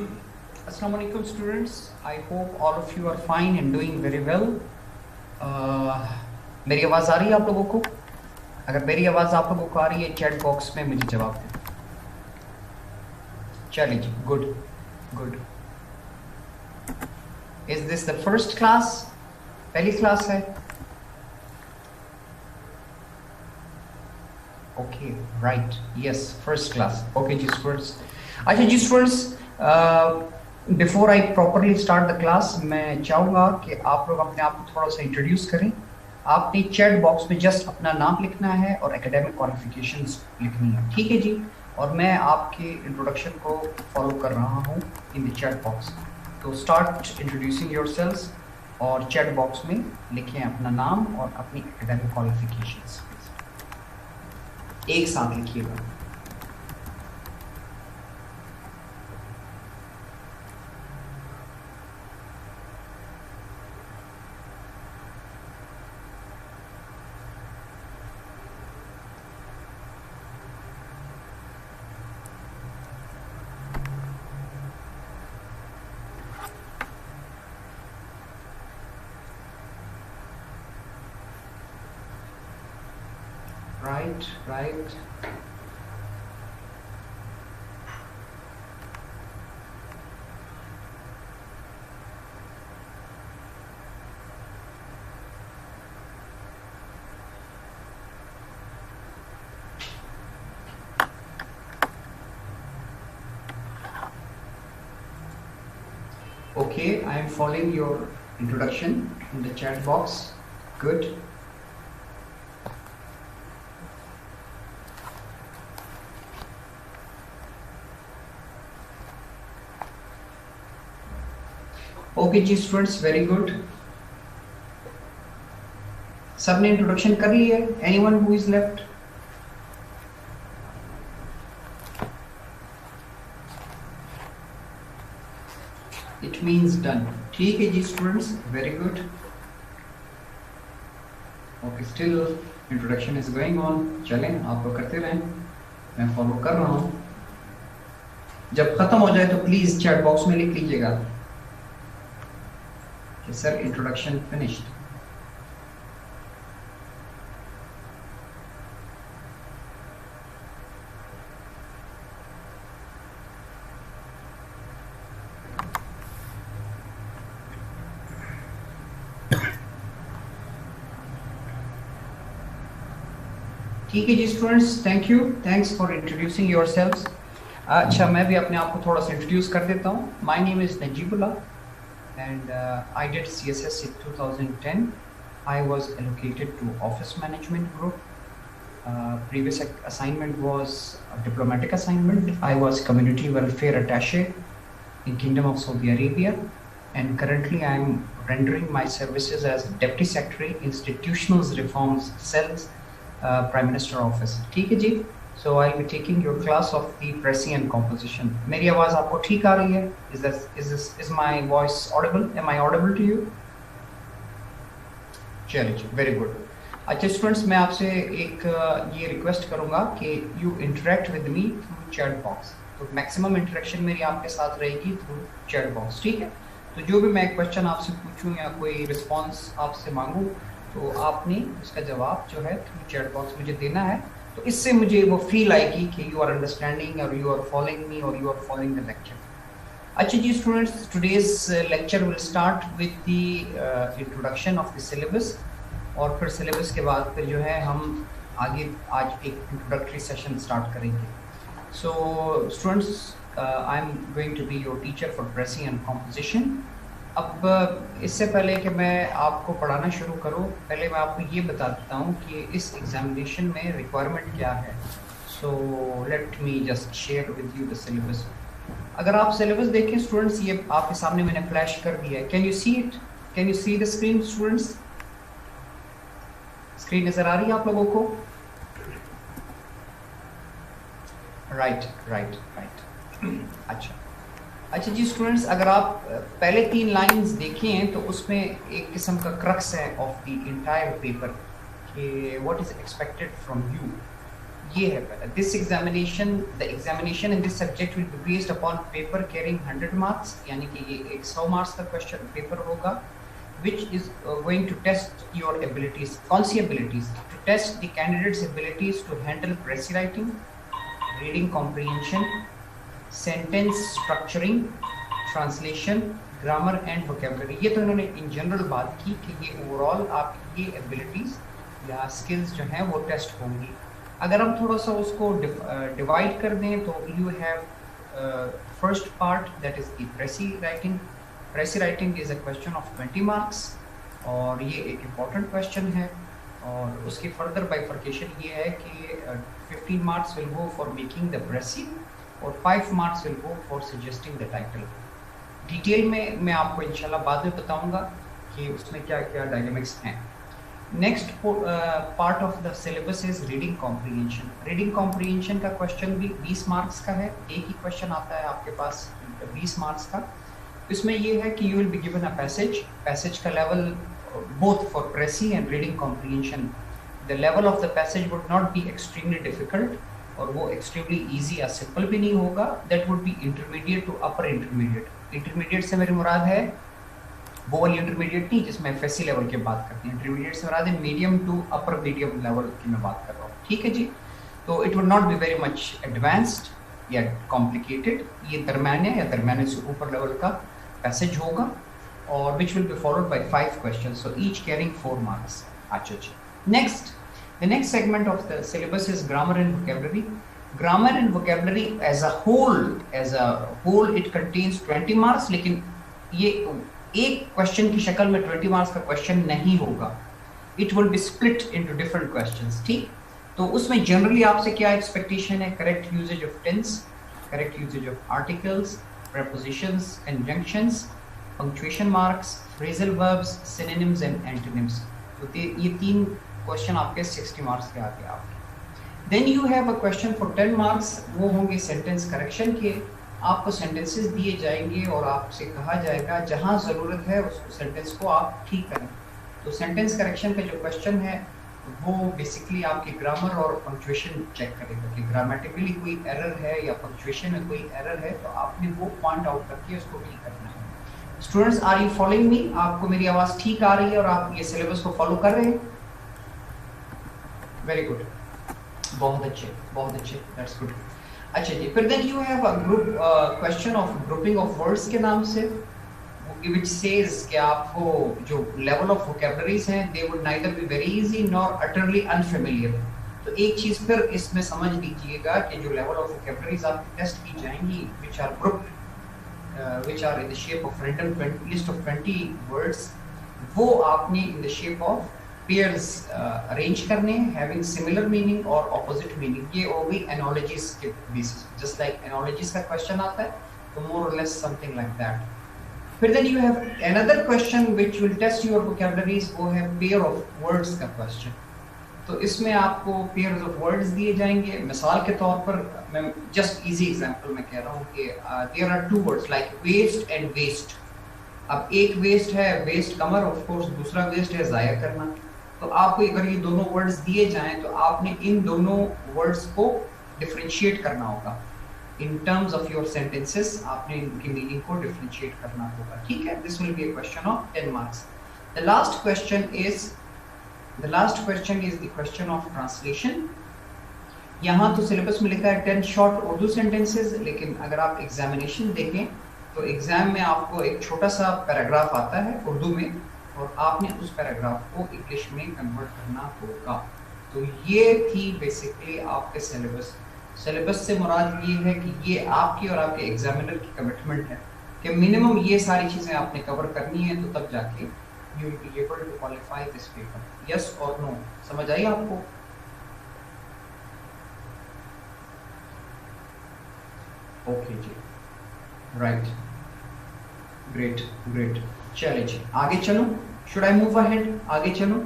Assalamu alaikum students. I hope all of you are fine and doing very well. मेरी आवाज़ आ रही है आप लोगों को? अगर मेरी आवाज़ आप लोगों को आ रही है चैट बॉक्स में मुझे जवाब दें। चलिए जी, good good. Is this the first class? पहली क्लास है? Okay, right. Yes, first class. Okay जी स्टूडेंट्स। अच्छा जी students, before I properly start the class मैं चाहूँगा कि आप लोग अपने आप को थोड़ा सा इंट्रोड्यूस करें। आपने चैट बॉक्स में जस्ट अपना नाम लिखना है और एकेडमिक क्वालिफिकेशंस लिखनी है, ठीक है जी। और मैं आपके इंट्रोडक्शन को फॉलो कर रहा हूँ इन द चैट बॉक्स। तो स्टार्ट इंट्रोड्यूसिंग योरसेल्व्स और चैट बॉक्स में लिखें अपना नाम और अपनी एकेडमिक क्वालिफिकेशंस, एक साथ लिखिएगा। Right. Okay, I am following your introduction in the chat box. Good. Okay जी स्टूडेंट्स, वेरी गुड। सबने इंट्रोडक्शन कर ली है? Anyone who is left? It means done. ठीक है जी students, very good. Okay, still introduction is going on. चलें, आप लोग करते रहें, मैं फॉलो कर रहा हूँ। जब खत्म हो जाए तो प्लीज चैट बॉक्स में लिख लीजिएगा कि सर इंट्रोडक्शन फिनिश्ड। ठीक है जी students, thank you, thanks for introducing yourselves. अच्छा, मैं भी अपने आप को थोड़ा सा इंट्रोड्यूस कर देता हूँ। My name is Najibullah and I did CSS in 2010. I was allocated to office management group. Previous assignment was a diplomatic assignment. I was community welfare attaché in Kingdom of Saudi Arabia, and currently I am rendering my services as Deputy Secretary Institutional Reforms Cells, Prime Minister Office. ठीक है जी। So I'll be taking your class of the Prescience composition. मेरी आवाज़ आपको ठीक आ रही है? Is my voice audible? Am I audible to you? चलिए, very good. अच्छा स्टूडेंट्स, मैं आपसे एक ये रिक्वेस्ट करूँगा कि you interact with me through chat box. तो मैक्सिमम इंटरेक्शन मेरी आपके साथ रहेगी थ्रू चैट बॉक्स, ठीक है। तो जो भी मैं क्वेश्चन आपसे पूछूं या कोई रिस्पांस आपसे मांगूं तो आपने उसका जवाब जो है थ्रू चैट बॉक्स मुझे देना है। तो इससे मुझे वो फील आएगी कि यू आर अंडरस्टैंडिंग और यू आर फॉलोइंग मी और you are following the lecture. अच्छा जी students, today's lecture will start with the introduction of the syllabus, और फिर सिलेबस के बाद फिर जो है हम आगे आज एक इंट्रोडक्टरी सेशन स्टार्ट करेंगे। So students, I am going to be your teacher for precising and composition. अब इससे पहले कि मैं आपको पढ़ाना शुरू करूं, पहले मैं आपको ये बता देता हूं कि इस एग्जामिनेशन में रिक्वायरमेंट क्या है। So let me just share with you the syllabus. अगर आप सिलेबस देखें स्टूडेंट्स, ये आपके सामने मैंने फ्लैश कर दिया है। Can you see it? Can you see the screen students? Screen नजर आ रही है आप लोगों को? राइट। अच्छा जी स्टूडेंट्स, अगर आप पहले 3 लाइंस देखें तो उसमें एक किस्म का क्रक्स है ऑफ द इंटायर पेपर कि what is expected from you. ये है पहला, this examination, the examination in this subject will be based upon paper carrying 100 marks, यानी कि ये एक 100 मार्क्स का क्वेश्चन पेपर होगा, which is going to test your abilities. कौन सी abilities? To test the candidate's abilities to handle pressy writing, reading comprehension, sentence structuring, translation, grammar and vocabulary. ये तो इन्होंने in general बात की कि ये overall आपकी ये abilities या skills जो हैं वो test होंगी. अगर हम थोड़ा सा उसको divide कर दें तो you have first part that is the pressy writing. Pressy writing is a question of 20 marks और ये एक important question है, और उसकी further bifurcation ये है कि 15 marks will go for making the pressy और 5 marks will go for suggesting the title. Detail में मैं आपको इंशाल्लाह बाद में बताऊंगा कि उसमें क्या क्या डायनेमिक्स हैं. Next part of the syllabus is reading comprehension. Reading comprehension का क्वेश्चन भी 20 मार्क्स का है, एक ही क्वेश्चन आता है आपके पास 20 मार्क्स का. इसमें ये है कि you will be given a passage का level both for precis and reading comprehension. The level of the passage would not be extremely difficult और वो एक्सट्रीमली इजी या सिंपल भी नहीं होगा. That would be intermediate to upper intermediate. Intermediate से मेरी मुराद है वो वाली इंटरमीडिएट नहीं जिसमें एफएससी लेवल की बात करते हैं. इंटरमीडिएट से मुराद है medium to upper medium level की मैं बात कर रहा हूँ. ठीक है जी. तो it would not be very much advanced या कॉम्प्लिकेटेड. ये दरमियाने या दरमियाने से ऊपर लेवल का पैसेज होगा और which will be followed by 5 questions, so each carrying 4 marks. अच्छा जी. Next, the next segment of the syllabus is grammar and vocabulary. Grammar and vocabulary as a whole it contains 20 marks, लेकिन ये एक question की शक्ल में 20 marks का question नहीं होगा. It will be split into different questions. ठीक. तो उसमें जनरली आपसे क्या एक्सपेक्टेशन है? Correct usage of tense, correct usage of articles, prepositions, conjunctions, punctuation marks, phrasal verbs, synonyms and antonyms. तो ये 3 क्वेश्चन आपके 60 मार्क्स के आगे आपके. Then you have a question for 10 marks. वो होंगे सेंटेंस करेक्शन के. आपको सेंटेंसेस दिए जाएंगे और आपसे कहा जाएगा जहां ज़रूरत है उस सेंटेंस को आप ठीक करें. तो सेंटेंस करेक्शन का जो क्वेश्चन है वो बेसिकली आपकी ग्रामर और पंक्चुएशन चेक करेगा कि ग्रामेटिकली कोई एरर है या पंक्चुएशन में कोई एरर है, तो आपने वो पॉइंट आउट करके उसको ठीक करना है. Students, are you following me? आपको मेरी आवाज़ ठीक आ रही है और आप ये सिलेबस को फॉलो कर रहे हैं? वेरी गुड, बहुत अच्छे, दैट्स गुड. अच्छा जी. फिर then you have a group question of grouping of words के नाम से, which says कि आपको जो लेवल ऑफ वोकैबुलरीज हैं they would neither be very easy nor utterly unfamiliar. तो एक चीज़ फिर इसमें समझ लीजिएगा कि जो लेवल ऑफ वोकैबुलरीज आपकी टेस्ट की जाएंगी which are grouped, which are in the shape of random list of 20 words, वो आपने in the shape of pairs arrange करने हैं हैविंग सिमिलर मीनिंग और ऑपोजिट मीनिंग. ये होगी एनोलॉजीज के बेसिस, जस्ट लाइक एनोलॉजीज का क्वेश्चन आता है तो मोर और लेस समथिंग लाइक दैट. फिर then you have another question which will test your vocabularies. वो है पेयर ऑफ वर्ड्स का क्वेश्चन. तो इसमें आपको पेयर्स ऑफ वर्ड्स दिए जाएंगे. मिसाल के तौर पर मैं जस्ट इजी एग्जांपल में कह रहा हूँ कि there are 2 words like waist and waste. अब एक वेस्ट है, वेस्ट कमर ऑफ कोर्स, दूसरा वेस्ट है जाया करना. तो आपको अगर ये दोनों वर्ड्स दिए जाएं तो आपने इन दोनों वर्ड्स को डिफरेंशिएट करना होगा. In terms of your sentences आपने इनकी मीनिंग को डिफरेंशिएट करना होगा. ठीक है. This will be a question of 10 marks. The last question is the question of translation. यहाँ तो सिलेबस में लिखा है 10 शॉर्ट उर्दू सेंटेंसेस, लेकिन अगर आप एग्जामिनेशन देखें तो एग्जाम में आपको एक छोटा सा पैराग्राफ आता है उर्दू में और आपने उस पैराग्राफ को इंग्लिश में कन्वर्ट करना होगा. तो ये थी बेसिकली आपके सिलेबस से मुराद ये है कि ये आपकी और आपके एग्जामिनर की कमिटमेंट है कि मिनिमम ये सारी चीज़ें आपने कवर करनी है, तो तब जाके you will be able to qualify this paper. Yes और नो? समझ आई आपको? ओके जी, राइट, ग्रेट. चलिए जी, आगे चलो. Should I move ahead? आगे चलो.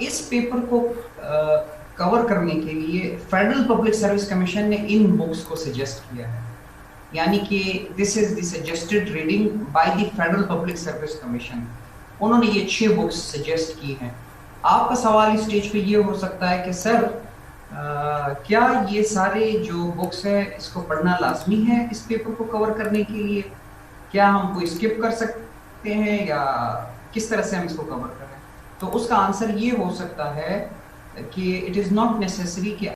इस पेपर को कवर करने के लिए फेडरल पब्लिक सर्विस कमीशन ने इन बुक्स को सजेस्ट किया है. यानी कि this is the suggested reading by the federal public service commission. उन्होंने ये 6 बुक्स सजेस्ट की हैं। आपका सवाल इस स्टेज पे ये हो सकता है कि सर क्या ये सारे जो बुक्स है इसको पढ़ना लाजमी है इस पेपर को कवर करने के लिए, क्या हम कोई स्किप कर सकते हैं या किस तरह से हम इसको कवर करें? तो उसका आंसर ये हो सकता है कि इट इज़ नॉट नेसेसरी कि